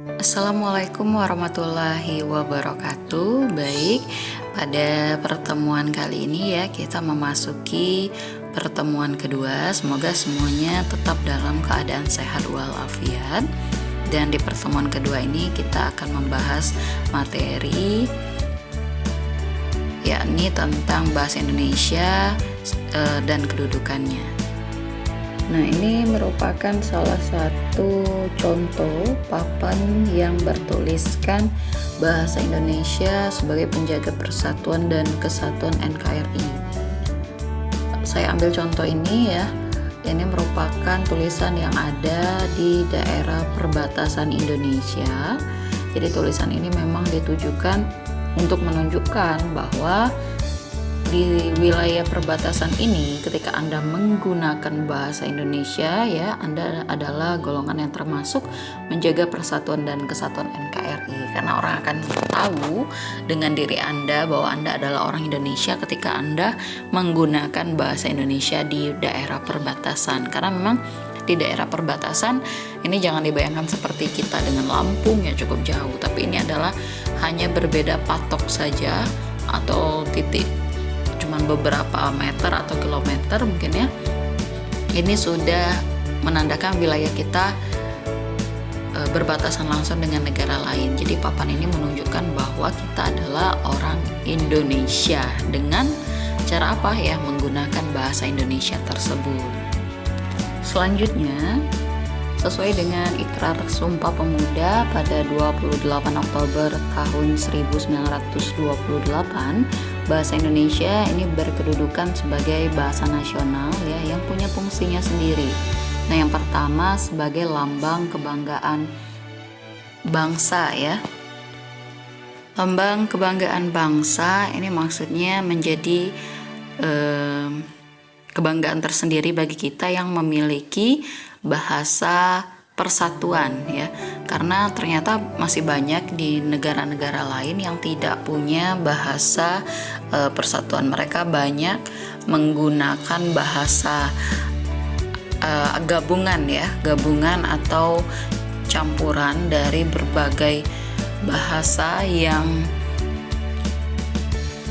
Assalamualaikum warahmatullahi wabarakatuh. Baik, pada pertemuan kali ini ya kita memasuki pertemuan kedua. Semoga semuanya tetap dalam keadaan sehat walafiat. Dan di pertemuan kedua ini kita akan membahas materi yakni tentang bahasa Indonesia dan kedudukannya. Nah, ini merupakan salah satu contoh papan yang bertuliskan bahasa Indonesia sebagai penjaga persatuan dan kesatuan NKRI. Saya ambil contoh ini ya. Ini merupakan tulisan yang ada di daerah perbatasan Indonesia. Jadi tulisan ini memang ditujukan untuk menunjukkan bahwa di wilayah perbatasan ini ketika Anda menggunakan bahasa Indonesia ya, Anda adalah golongan yang termasuk menjaga persatuan dan kesatuan NKRI, karena orang akan tahu dengan diri Anda bahwa Anda adalah orang Indonesia ketika Anda menggunakan bahasa Indonesia di daerah perbatasan. Karena memang di daerah perbatasan ini jangan dibayangkan seperti kita dengan Lampung yang cukup jauh, tapi ini adalah hanya berbeda patok saja atau titik cuman beberapa meter atau kilometer mungkin ya. Ini sudah menandakan wilayah kita berbatasan langsung dengan negara lain. Jadi papan ini menunjukkan bahwa kita adalah orang Indonesia dengan cara apa ya, menggunakan bahasa Indonesia tersebut. Selanjutnya, sesuai dengan Ikrar Sumpah Pemuda pada 28 Oktober tahun 1928, bahasa Indonesia ini berkedudukan sebagai bahasa nasional ya, yang punya fungsinya sendiri. Nah, yang pertama sebagai lambang kebanggaan bangsa ya. Lambang kebanggaan bangsa ini maksudnya menjadi kebanggaan tersendiri bagi kita yang memiliki bahasa persatuan ya, karena ternyata masih banyak di negara-negara lain yang tidak punya bahasa persatuan. Mereka banyak menggunakan bahasa gabungan ya, gabungan atau campuran dari berbagai bahasa yang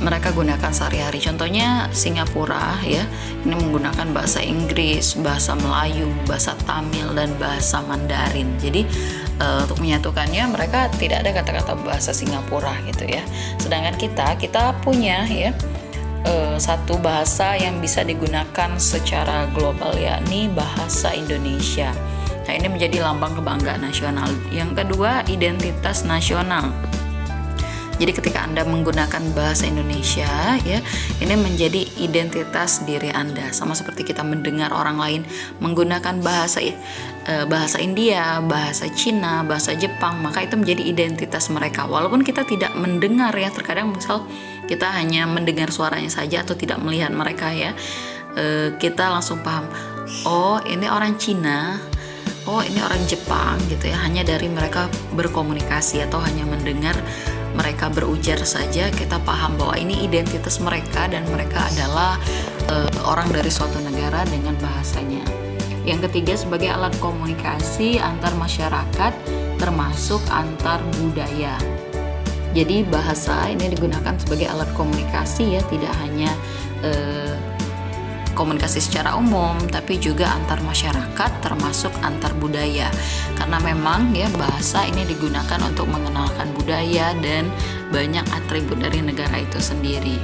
mereka gunakan sehari-hari. Contohnya Singapura ya, ini menggunakan bahasa Inggris, bahasa Melayu, bahasa Tamil, dan bahasa Mandarin. Jadi untuk menyatukannya mereka tidak ada kata-kata bahasa Singapura gitu ya. Sedangkan kita punya ya satu bahasa yang bisa digunakan secara global, yakni bahasa Indonesia. Nah, ini menjadi lambang kebanggaan nasional. Yang kedua, identitas nasional. Jadi ketika Anda menggunakan bahasa Indonesia ya, ini menjadi identitas diri Anda. Sama seperti kita mendengar orang lain menggunakan bahasa India, bahasa Cina, bahasa Jepang, maka itu menjadi identitas mereka. Walaupun kita tidak mendengar ya, terkadang misal kita hanya mendengar suaranya saja atau tidak melihat mereka ya, kita langsung paham, oh ini orang Cina, oh ini orang Jepang gitu ya. Hanya dari mereka berkomunikasi atau hanya mendengar mereka berujar saja, kita paham bahwa ini identitas mereka dan mereka adalah orang dari suatu negara dengan bahasanya. Yang ketiga, sebagai alat komunikasi antar masyarakat termasuk antar budaya. Jadi bahasa ini digunakan sebagai alat komunikasi ya, tidak hanya komunikasi secara umum, tapi juga antar masyarakat termasuk antar budaya. Karena memang ya bahasa ini digunakan untuk mengenalkan budaya dan banyak atribut dari negara itu sendiri.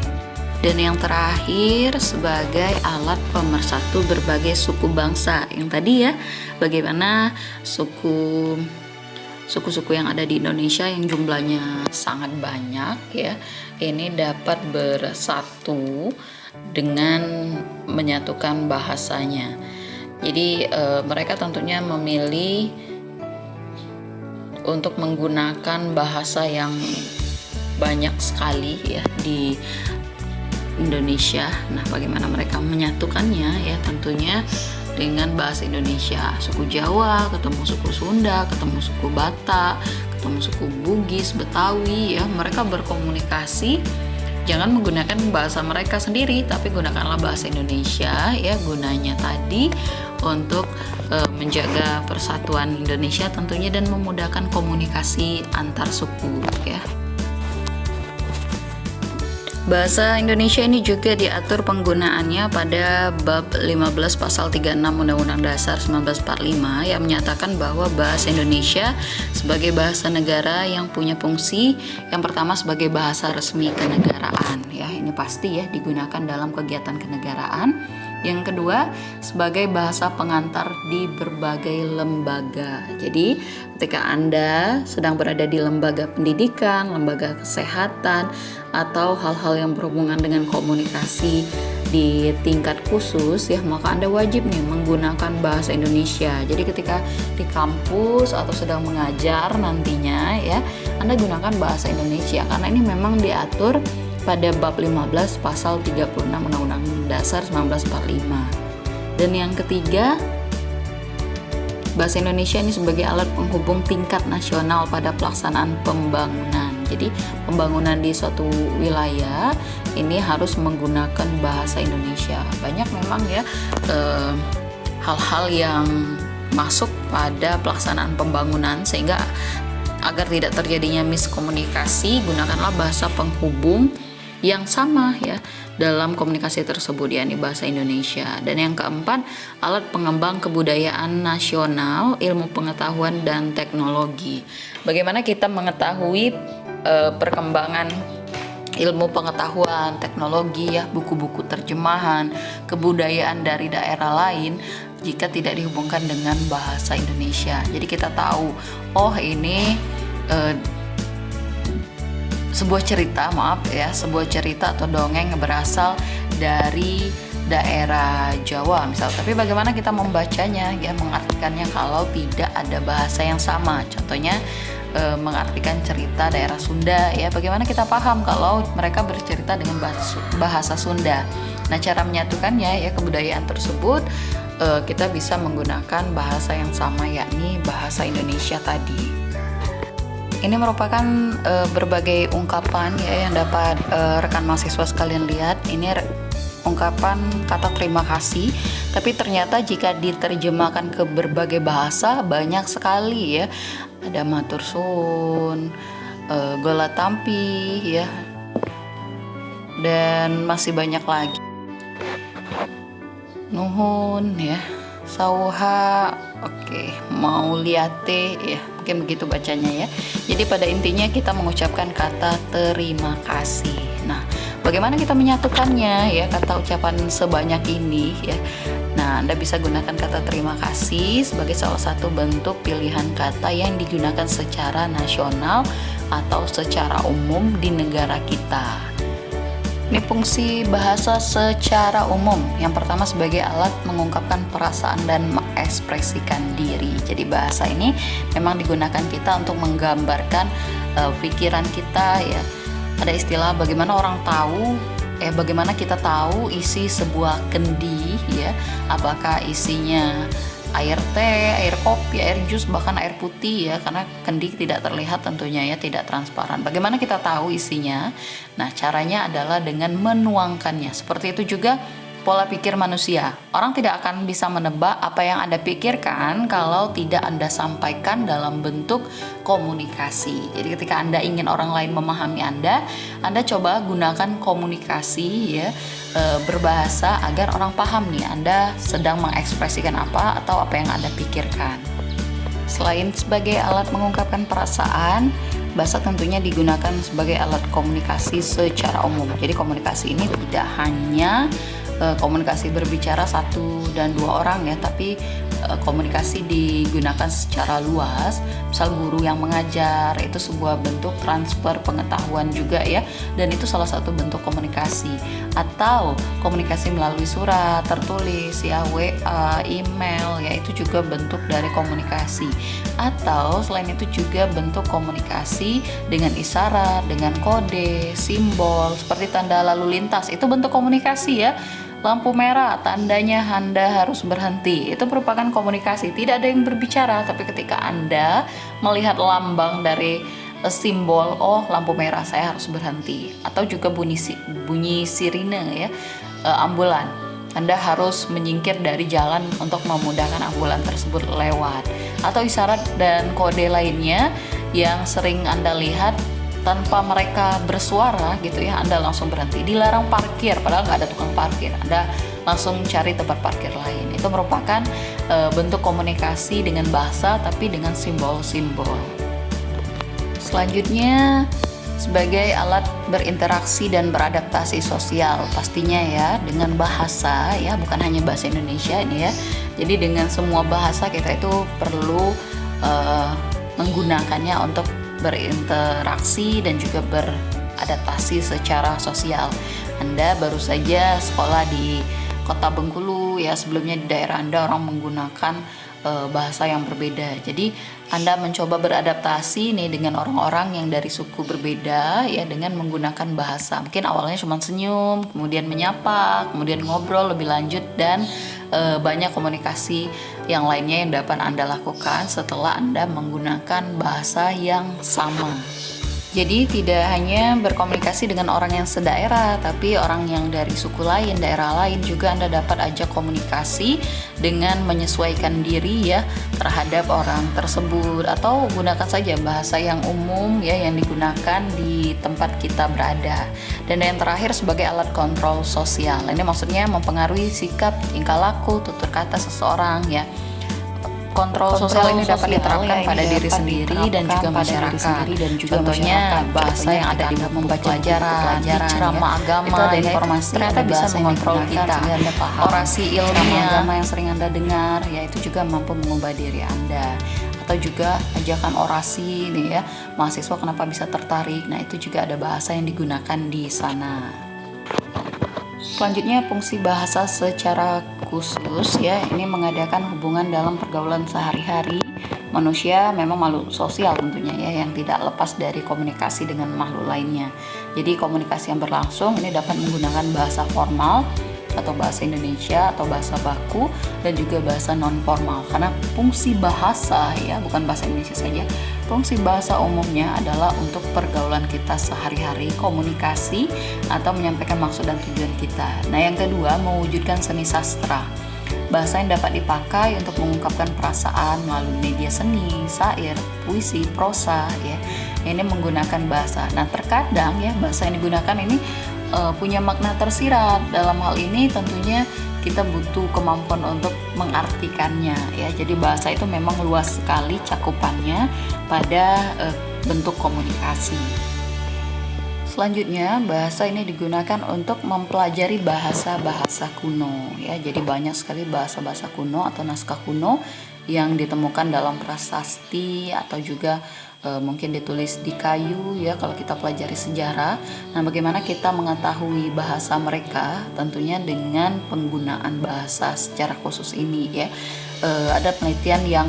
Dan yang terakhir sebagai alat pemersatu berbagai suku bangsa. Yang tadi ya, bagaimana suku-suku yang ada di Indonesia yang jumlahnya sangat banyak ya, ini dapat bersatu dengan menyatukan bahasanya. Jadi mereka tentunya memilih untuk menggunakan bahasa yang banyak sekali ya di Indonesia. Nah, bagaimana mereka menyatukannya ya, tentunya dengan bahasa Indonesia. Suku Jawa ketemu suku Sunda, ketemu suku Batak, ketemu suku Bugis, Betawi ya, mereka berkomunikasi jangan menggunakan bahasa mereka sendiri, tapi gunakanlah bahasa Indonesia ya, gunanya tadi untuk menjaga persatuan Indonesia tentunya dan memudahkan komunikasi antar suku ya. Bahasa Indonesia ini juga diatur penggunaannya pada bab 15 pasal 36 Undang-Undang Dasar 1945 yang menyatakan bahwa bahasa Indonesia sebagai bahasa negara yang punya fungsi yang pertama sebagai bahasa resmi kenegaraan ya, ini pasti ya digunakan dalam kegiatan kenegaraan. Yang kedua, sebagai bahasa pengantar di berbagai lembaga. Jadi, ketika Anda sedang berada di lembaga pendidikan, lembaga kesehatan, atau hal-hal yang berhubungan dengan komunikasi di tingkat khusus ya, maka Anda wajib nih menggunakan bahasa Indonesia. Jadi ketika di kampus atau sedang mengajar nantinya ya, Anda gunakan bahasa Indonesia karena ini memang diatur pada bab 15 pasal 36 Undang-Undang Dasar 1945. Dan yang ketiga, bahasa Indonesia ini sebagai alat penghubung tingkat nasional pada pelaksanaan pembangunan. Jadi pembangunan di suatu wilayah ini harus menggunakan bahasa Indonesia. Banyak memang ya hal-hal yang masuk pada pelaksanaan pembangunan, sehingga agar tidak terjadinya miskomunikasi, gunakanlah bahasa penghubung yang sama ya dalam komunikasi tersebut, yakni bahasa Indonesia. Dan yang keempat, alat pengembang kebudayaan nasional, ilmu pengetahuan dan teknologi. Bagaimana kita mengetahui perkembangan ilmu pengetahuan, teknologi ya, buku-buku terjemahan, kebudayaan dari daerah lain jika tidak dihubungkan dengan bahasa Indonesia. Jadi kita tahu, oh ini sebuah cerita atau dongeng berasal dari daerah Jawa misal, tapi bagaimana kita membacanya ya, mengartikannya kalau tidak ada bahasa yang sama. Contohnya mengartikan cerita daerah Sunda ya, bagaimana kita paham kalau mereka bercerita dengan bahasa Sunda. Nah, cara menyatukannya ya kebudayaan tersebut, kita bisa menggunakan bahasa yang sama, yakni bahasa Indonesia tadi. Ini merupakan berbagai ungkapan ya yang dapat rekan mahasiswa sekalian lihat. Ini ungkapan kata terima kasih, tapi ternyata jika diterjemahkan ke berbagai bahasa banyak sekali ya. Ada matur suwun, gola tampi ya, dan masih banyak lagi. Nuhun ya, sauha, oke, mau liate ya, mungkin begitu bacanya ya. Jadi pada intinya kita mengucapkan kata terima kasih. Nah, bagaimana kita menyatukannya ya, kata ucapan sebanyak ini ya. Nah, Anda bisa gunakan kata terima kasih sebagai salah satu bentuk pilihan kata yang digunakan secara nasional atau secara umum di negara kita. Ini fungsi bahasa secara umum. Yang pertama sebagai alat mengungkapkan perasaan dan mengekspresikan diri. Jadi bahasa ini memang digunakan kita untuk menggambarkan pikiran kita ya. Ada istilah bagaimana kita tahu isi sebuah kendi ya, apakah isinya air teh, air kopi, air jus, bahkan air putih ya, karena kendi tidak terlihat tentunya ya, tidak transparan. Bagaimana kita tahu isinya? Nah, caranya adalah dengan menuangkannya. Seperti itu juga pola pikir manusia. Orang tidak akan bisa menebak apa yang Anda pikirkan kalau tidak Anda sampaikan dalam bentuk komunikasi. Jadi ketika Anda ingin orang lain memahami Anda coba gunakan komunikasi ya, berbahasa agar orang paham nih Anda sedang mengekspresikan apa atau apa yang Anda pikirkan. Selain sebagai alat mengungkapkan perasaan, bahasa tentunya digunakan sebagai alat komunikasi secara umum. Jadi komunikasi ini tidak hanya komunikasi berbicara satu dan dua orang ya, tapi komunikasi digunakan secara luas. Misal guru yang mengajar, itu sebuah bentuk transfer pengetahuan juga ya, dan itu salah satu bentuk komunikasi. Atau komunikasi melalui surat tertulis ya, WA, email ya, itu juga bentuk dari komunikasi. Atau selain itu juga bentuk komunikasi dengan isyarat, dengan kode, simbol seperti tanda lalu lintas, itu bentuk komunikasi ya. Lampu merah, tandanya Anda harus berhenti. Itu merupakan komunikasi. Tidak ada yang berbicara, tapi ketika Anda melihat lambang dari simbol, oh lampu merah saya harus berhenti, atau juga bunyi sirine ya, ambulan. Anda harus menyingkir dari jalan untuk memudahkan ambulan tersebut lewat, atau isyarat dan kode lainnya yang sering Anda lihat tanpa mereka bersuara gitu ya, Anda langsung berhenti. Dilarang parkir, padahal nggak ada tukang parkir, Anda langsung cari tempat parkir lain. Itu merupakan bentuk komunikasi dengan bahasa tapi dengan simbol-simbol. Selanjutnya, sebagai alat berinteraksi dan beradaptasi sosial pastinya ya, dengan bahasa ya, bukan hanya bahasa Indonesia ini ya. Jadi dengan semua bahasa kita itu perlu menggunakannya untuk berinteraksi dan juga beradaptasi secara sosial. Anda baru saja sekolah di Kota Bengkulu ya, sebelumnya di daerah Anda orang menggunakan bahasa yang berbeda. Jadi Anda mencoba beradaptasi nih dengan orang-orang yang dari suku berbeda ya, dengan menggunakan bahasa. Mungkin awalnya cuma senyum, kemudian menyapa, kemudian ngobrol lebih lanjut, dan banyak komunikasi yang lainnya yang dapat Anda lakukan setelah Anda menggunakan bahasa yang sama. Jadi tidak hanya berkomunikasi dengan orang yang sedaerah, tapi orang yang dari suku lain, daerah lain juga Anda dapat ajak komunikasi dengan menyesuaikan diri ya terhadap orang tersebut, atau gunakan saja bahasa yang umum ya yang digunakan di tempat kita berada. Dan yang terakhir, sebagai alat kontrol sosial. Ini maksudnya mempengaruhi sikap, tingkah laku, tutur kata seseorang ya. Kontrol sosial ini dapat diterapkan pada diri sendiri dan juga masyarakat. Contohnya bahasa yang ada di buku pelajaran, di ceramah agama, itu ada informasi ternyata bisa mengontrol kita. Orasi ilmiah agama yang sering Anda dengar, ya itu juga mampu mengubah diri Anda. Atau juga ajakan orasi nih ya, mahasiswa kenapa bisa tertarik. Nah itu juga ada bahasa yang digunakan di sana. Selanjutnya, fungsi bahasa secara khusus ya, ini mengadakan hubungan dalam pergaulan sehari-hari. Manusia memang makhluk sosial tentunya ya, yang tidak lepas dari komunikasi dengan makhluk lainnya. Jadi komunikasi yang berlangsung ini dapat menggunakan bahasa formal atau bahasa Indonesia atau bahasa baku, dan juga bahasa non formal. Karena fungsi bahasa ya, bukan bahasa Indonesia saja, fungsi bahasa umumnya adalah untuk pergaulan kita sehari-hari, komunikasi atau menyampaikan maksud dan tujuan kita. Nah yang kedua, mewujudkan seni sastra. Bahasa yang dapat dipakai untuk mengungkapkan perasaan melalui media seni, syair, puisi, prosa ya. Ini menggunakan bahasa. Nah terkadang ya bahasa yang digunakan ini punya makna tersirat. Dalam hal ini tentunya kita butuh kemampuan untuk mengartikannya ya. Jadi bahasa itu memang luas sekali cakupannya pada bentuk komunikasi. Selanjutnya, bahasa ini digunakan untuk mempelajari bahasa-bahasa kuno ya. Jadi banyak sekali bahasa-bahasa kuno atau naskah kuno yang ditemukan dalam prasasti atau juga mungkin ditulis di kayu ya kalau kita pelajari sejarah. Nah, bagaimana kita mengetahui bahasa mereka? Tentunya dengan penggunaan bahasa secara khusus ini ya. Ada penelitian yang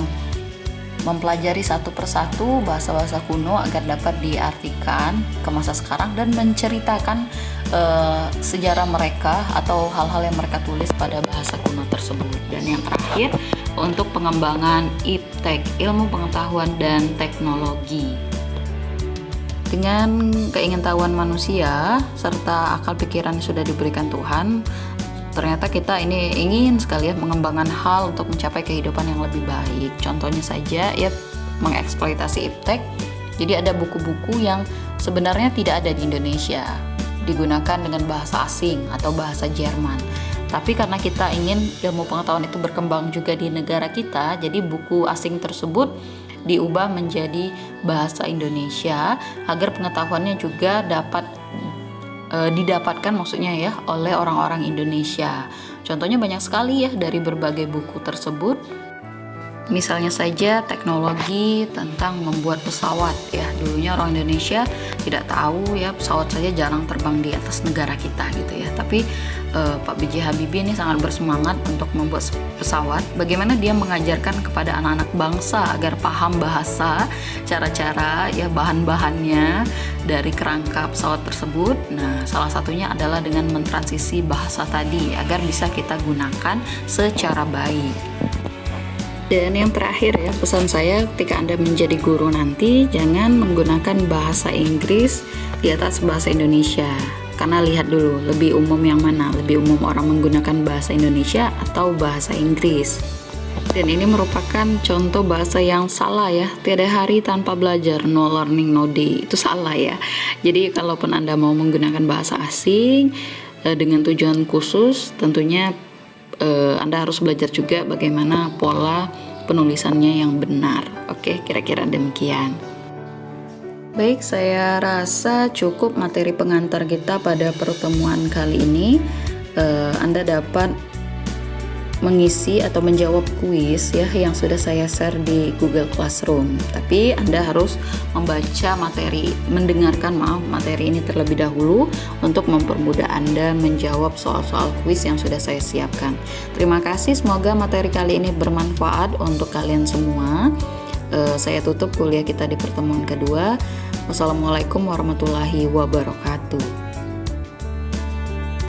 mempelajari satu persatu bahasa-bahasa kuno agar dapat diartikan ke masa sekarang dan menceritakan sejarah mereka atau hal-hal yang mereka tulis pada bahasa kuno tersebut. Dan yang terakhir, untuk pengembangan iptek, ilmu pengetahuan dan teknologi. Dengan keingintahuan manusia serta akal pikiran yang sudah diberikan Tuhan, ternyata kita ini ingin sekali ya mengembangkan hal untuk mencapai kehidupan yang lebih baik. Contohnya saja ya, mengeksploitasi iptek. Jadi ada buku-buku yang sebenarnya tidak ada di Indonesia, digunakan dengan bahasa asing atau bahasa Jerman. Tapi karena kita ingin ilmu pengetahuan itu berkembang juga di negara kita, jadi buku asing tersebut diubah menjadi bahasa Indonesia agar pengetahuannya juga dapat didapatkan maksudnya ya oleh orang-orang Indonesia. Contohnya banyak sekali ya dari berbagai buku tersebut. Misalnya saja teknologi tentang membuat pesawat ya. Dulunya orang Indonesia tidak tahu ya, pesawat saja jarang terbang di atas negara kita gitu ya. Tapi Pak B.J. Habibie ini sangat bersemangat untuk membuat pesawat. Bagaimana dia mengajarkan kepada anak-anak bangsa agar paham bahasa, cara-cara ya, bahan-bahannya dari kerangka pesawat tersebut. Nah, salah satunya adalah dengan mentransisi bahasa tadi agar bisa kita gunakan secara baik. Dan yang terakhir ya, pesan saya ketika Anda menjadi guru nanti, jangan menggunakan bahasa Inggris di atas bahasa Indonesia. Karena lihat dulu, lebih umum yang mana? Lebih umum orang menggunakan bahasa Indonesia atau bahasa Inggris. Dan ini merupakan contoh bahasa yang salah ya. Tiada hari tanpa belajar, no learning no day. Itu salah ya. Jadi kalaupun Anda mau menggunakan bahasa asing dengan tujuan khusus, tentunya Anda harus belajar juga bagaimana pola penulisannya yang benar. Oke, kira-kira demikian. Baik, saya rasa cukup materi pengantar kita pada pertemuan kali ini. Anda dapat mengisi atau menjawab kuis ya yang sudah saya share di Google Classroom. Tapi Anda harus mendengarkan materi ini terlebih dahulu untuk mempermudah Anda menjawab soal-soal kuis yang sudah saya siapkan. Terima kasih, semoga materi kali ini bermanfaat untuk kalian semua. Saya tutup kuliah kita di pertemuan kedua. Wassalamualaikum warahmatullahi wabarakatuh.